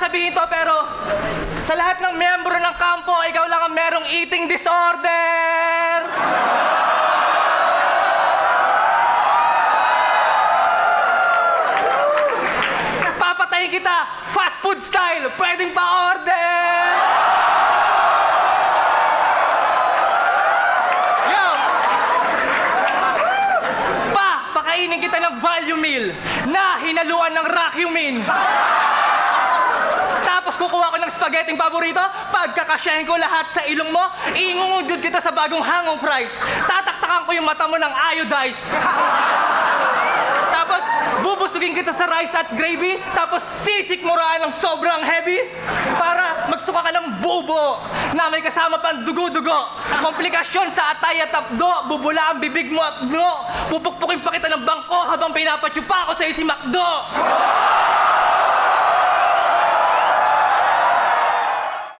sabihin to, pero sa lahat ng miyembro ng kampo, ikaw lang ang merong eating disorder! Papatayin kita! Fast food style! Pwedeng pa-order! Yo! Pakainin kita ng value meal na hinaluan ng Racumin. Tapos kukuha ko ng spaghetti paborito, pagkakasyahin ko lahat sa ilong mo, ingungudod kita sa bagong hangong fries. Tataktakan ko yung mata mo ng iodized. Tapos bubusugin kita sa rice at gravy, tapos sisikmuraan ng sobrang heavy para magsuka ka ng bubo na may kasama pang dugo-dugo. Komplikasyon sa atay at apdo, bubula ang bibig mo at no. Pupukpukin pa kita ng bangko habang pinapatsyupa ko sa si Macdo.